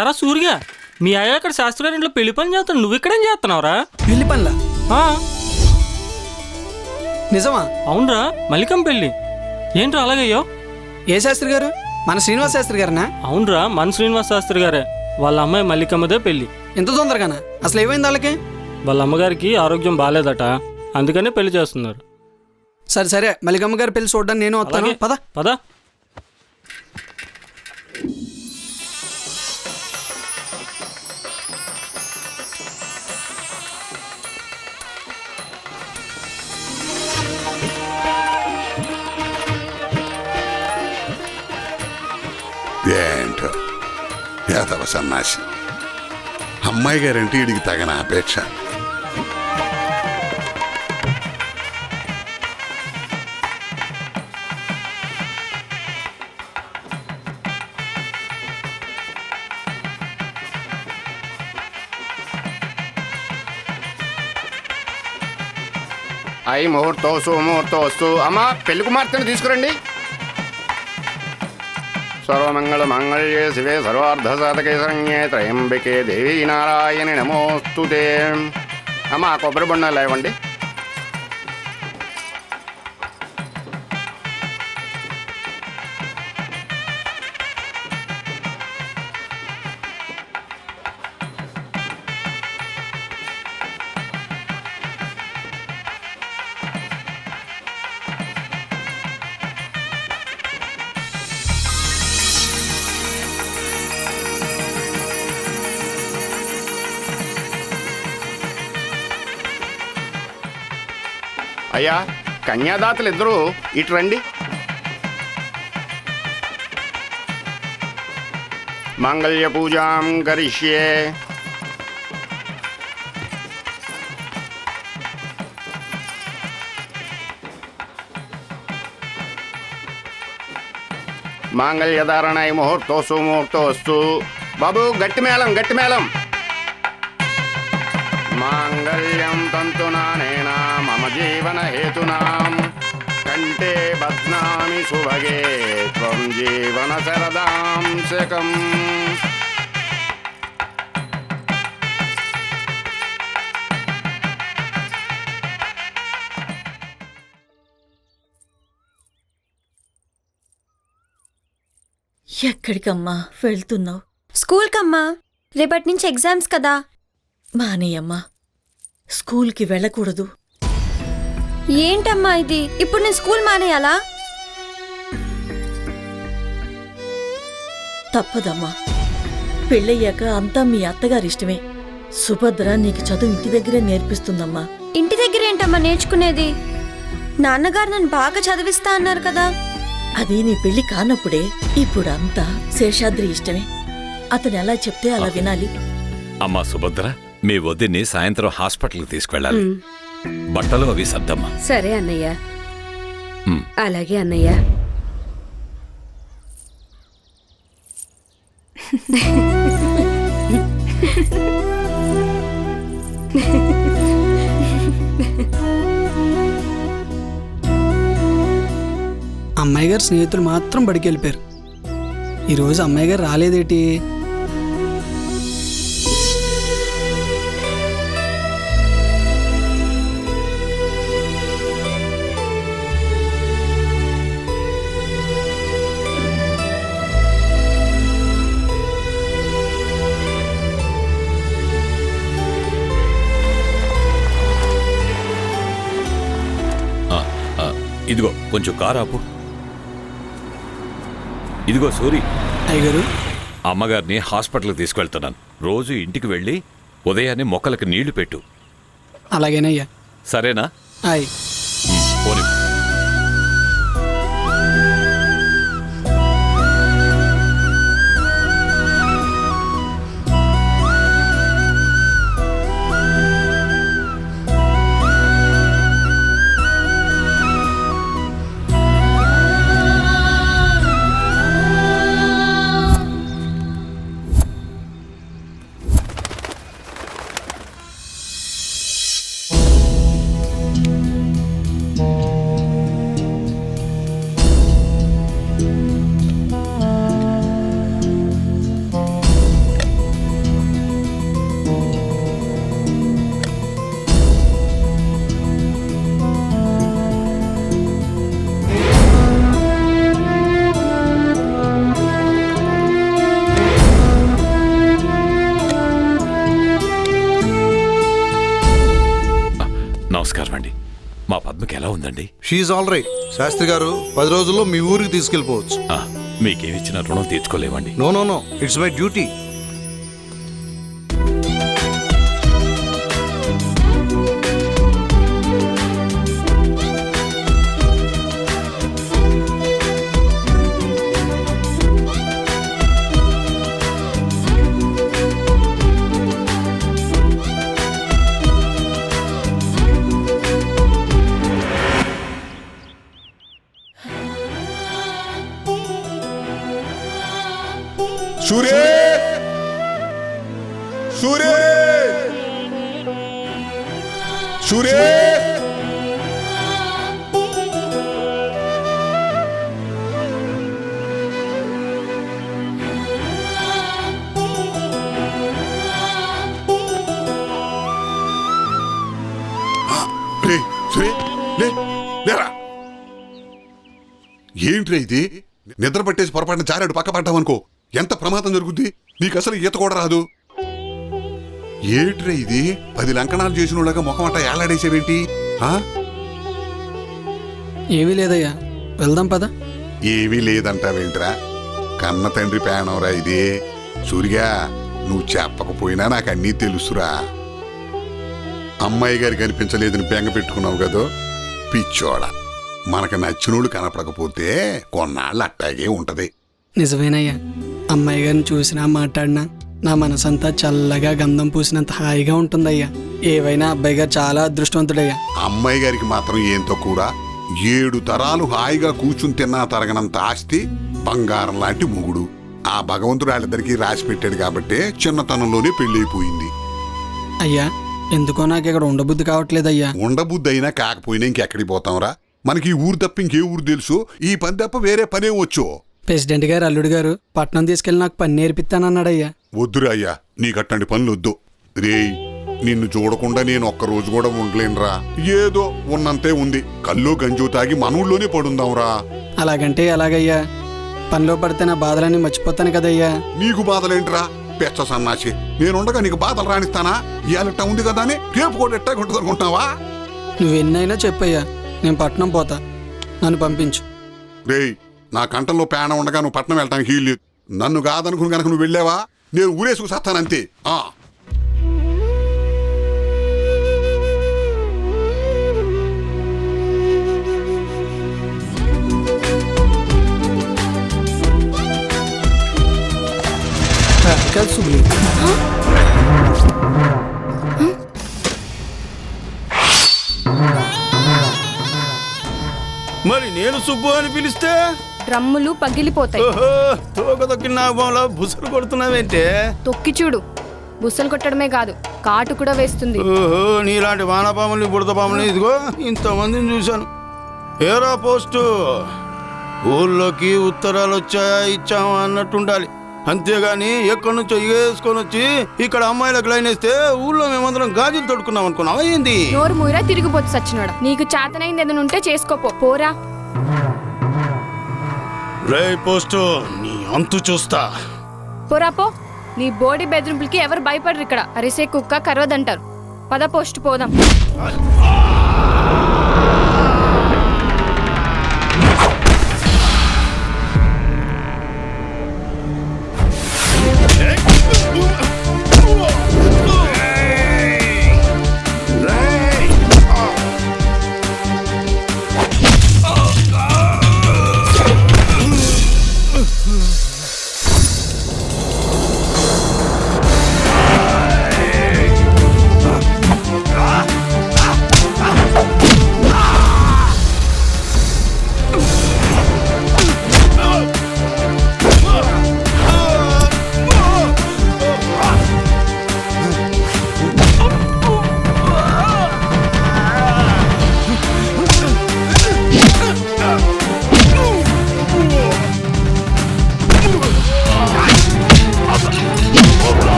ఎరా సూరిగా, మీ అయ్య ఇక్కడ శాస్త్రి గారి ఇంట్లో పెళ్లి పని చేస్తాను, నువ్వు ఇక్కడేం చేస్తున్నావురా? పెళ్లి పనులా? ఆ, నిజమా? అవునరా, మల్లికం పెళ్ళి. ఏంట్రా అలాగయ్యో? ఏ శాస్త్రి గారు? మన శ్రీనివాస శాస్త్రి గారనా? అవునరా, మన శ్రీనివాస శాస్త్రి గారే. వాళ్ళ అమ్మాయి మల్లికమ్మదే పెళ్లి. ఎంత తొందరగానా? అసలు ఏమైంది వాళ్ళకి? వాళ్ళ అమ్మగారికి ఆరోగ్యం బాగాలేదట, అందుకనే పెళ్లి చేస్తున్నారు. సరే సరే, మల్లికమ్మ గారి పెళ్లి చూడడానికి నేను వస్తాను. అలాగే. పద పద. ఏంటో యాదవ సన్నాసి, అమ్మాయి గారంటే వీడికి తగిన అపేక్ష. అయి ముహూర్తోసు ముహూర్తోస్తు. అమ్మా, పెళ్లి కుమార్తెను తీసుకురండి. సర్వమంగళ మంగళ్యే శివే సర్వార్ధసాధకే శరణ్యే త్రయంబకే దేవీ నారాయణి నమోస్తుతే. అమ్మా, కొబ్బరి బొండాలు ఇవ్వండి. అయ్యా, కన్యాదాతలు ఇద్దరు ఇటు రండి. మాంగళ్య పూజాం కరిష్యే. మాంగళ్యధారణై ముహూర్తోసు ముహూర్తోస్తు. బాబు, గట్టి మేళం, గట్టి మేళం. మాంగళ్యం తంతునానేనా మమ జీవన హేతునాం కంటే బధ్నామి సుభగే త్వం జీవన శరదాం శకం. ఎక్కడికమ్మా వెళ్తున్నావు? స్కూల్కమ్మా, రేపటి నుంచి ఎగ్జామ్స్ కదా. మానేయమ్మా, స్కూల్కి వెళ్ళకూడదు. ఏంటమ్మా ఇది? ఇప్పుడు నేను స్కూల్ మానేయాలా? తప్పదమ్మా, పెళ్ళయ్యాక అంతా మీ అత్తగారిష్టమే. సుభద్ర నీకు చదువు ఇంటి దగ్గరే నేర్పిస్తుందమ్మా. ఇంటి దగ్గర ఏంటమ్మా నేర్చుకునేది? నాన్నగారు నన్ను బాగా చదివిస్తా అన్నారు కదా. అది నీ పెళ్లి కానప్పుడే. ఇప్పుడు అంతా శేషాద్రి ఇష్టమే. అతను ఎలా చెప్తే అలా వినాలి. అమ్మా సుభద్ర, మీ వదిన్ని సాయంత్రం హాస్పిటల్కి తీసుకెళ్ళాలి. బట్టలు అవి సర్దమ్మా. సరే అన్నయ్య. అలాగే అన్నయ్య. అమ్మాయి గారు స్నేహితులు మాత్రం బడికి వెళ్ళిపోయారు. ఈరోజు అమ్మాయి గారు రాలేదేటి? ఇదిగో కొంచెం కారు ఆపు. ఇదిగో సూరి, అయ్యగారు, అమ్మగారిని హాస్పిటల్కి తీసుకెళ్తున్నాను. రోజు ఇంటికి వెళ్ళి ఉదయాన్నే మొక్కలకి నీళ్లు పెట్టు. అలాగేనయ్యా. సరేనా? అయ్ పోనీ. నమస్కారం అండి. మా పద్మకి ఎలా ఉందండి? She all right. శాస్త్రి గారు 10 రోజుల్లో మీ ఊరికి తీసుకెళ్ళిపోవచ్చు. మీకేమిచ్చిన రుణం తీర్చుకోలేవండి. No no no, it's my duty. Surya Surya Surya లేరా. ఏంట్రా ఇది? నిద్ర పట్టేసి పొరపాటున జారాడు పక్క పడ్డామనుకో ఎంత ప్రమాదం జరుగుద్ది. నీకు అసలు ఈత కూడా రాదు. ఏట్రా ఇది? 10 లంకణాలు చేసిన వాళ్ళగా ముఖమట ఏలాడేసేవేంటి? ఏమీ లేదయ్యా, వెళ్దాం పద. ఏమీ లేదంటావేంట్రా? కన్న తండ్రి పేణంరా ఇది. సూర్య, నువ్వు చెప్పకపోయినా నాకు అన్నీ తెలుసురా. అమ్మాయి గారికి కనిపించలేదని బెంగ పెట్టుకున్నావు కదా పిచ్చోడ. మనకు నచ్చినోళ్ళు కనపడకపోతే కొన్నాళ్ళు అట్టాగే ఉంటది. నిజమేనయ్యా, అమ్మాయి గారిని చూసినా మాట్లాడినా నా మనసంతా చల్లగా గంధం పూసినంత హాయిగా ఉంటుందయ్యా. ఏవైనా అబ్బాయి గారు చాలా అదృష్టవంతుడయ్యా. అమ్మాయి గారికి మాత్రం ఏం తక్కువరా. 7 తరాలు హాయిగా కూర్చుని తిన్నా తరగనంత ఆస్తి, బంగారం లాంటి మొగుడు. ఆ భగవంతుడు వాళ్ళిద్దరికీ రాసి పెట్టాడు కాబట్టే చిన్నతనంలోనే పెళ్ళైపోయింది. అయ్యా, ఎందుకో నాకు ఇక్కడ ఉండబుద్ధి కావట్లేదయ్యా. ఉండబుద్ధి అయినా కాకపోయినా ఇంకెక్కడికి పోతాంరా? మనకి ఈ ఊరు తప్ప ఇంకే ఊరు తెలుసు? ఈ పని తప్ప వేరే పనేం వచ్చు? ప్రెసిడెంట్ గారు అల్లుడు గారు పట్నం తీసుకెళ్లి నాకు పని నేర్పిస్తానన్నాడయ్యా. వద్దురా అయ్యా, నీకట్టండి పనులు వద్దు. రేయ్, నిన్ను చూడకుండా నేను ఒక్కరోజు కూడా ఉండలేనురా. ఏదో ఉన్నంతే ఉంది. కల్లో గంజు తాగి మనూళ్ళలోనే పడుందాంరా. అలాగంటే ఎలాగయ్యా? పనిలో పడితే నా బాధలన్నీ మర్చిపోతాను కదయ్యా. నీకు బాధలేంట్రా పెచ్చ సన్నాసి? నేనుండగా నీకు బాధలు రాణిస్తానా? ఇయాలెట్టా ఉంది కదా అని రేపు కూడా ఎట్టా కొట్టుదనుకుంటున్నావా? నువ్వెన్నైనా చెప్పయ్యా, నేను పట్నం పోతా, నన్ను పంపించు. రేయ్, నా కంఠంలో పేణ ఉండగా నువ్వు పట్నం వెళ్ళటానికి వీల్లేదు. నన్ను కాదనుకుని గనక నువ్వు వెళ్ళావా నేను ఊరేసుకు సత్తానంతే. మరి నేను సుబ్బు అని పిలిస్తే డ్రమ్ములు పగిలిపోతాయి. తోక తొక్కిన నాగంలో బుసలు కొడుతున్నావేంటే? తొక్కి చూడు, బుసలు కొట్టడమే కాదు కాటు కూడా వేస్తుంది. ఓహో, నీలాంటి వానపాముల్ని బుడతపాముల్ని ఇదిగో ఇంతమందిని చూశాను. ఏరా పోస్టు, ఊళ్ళోకి ఉత్తరాలు వచ్చాయా ఇచ్చామా అన్నట్టుండాలి. అంతేగాని ఎక్కడి నుంచో వేసుకొని వచ్చి ఇక్కడ అమ్మాయిలకు లైన్ వేస్తే ఊళ్ళో మేమందరం గాజులు తొడుకున్నాం అనుకున్నావా ఏంది? నోరు మూయరా, తిరిగిపోతు సచ్చినాడు. నీకు చేతనైంది ఏదైనా ఉంటే చేసుకోపో, పోరా. రే పోస్టు, నీ అంతు చూస్తా. పోరా పో. నీ బోడీ బెదిరింపులకి ఎవరు భయపడరు ఇక్కడ. అరిసే కుక్క కరవదంటారు. పద పోస్ట్ పోదాం.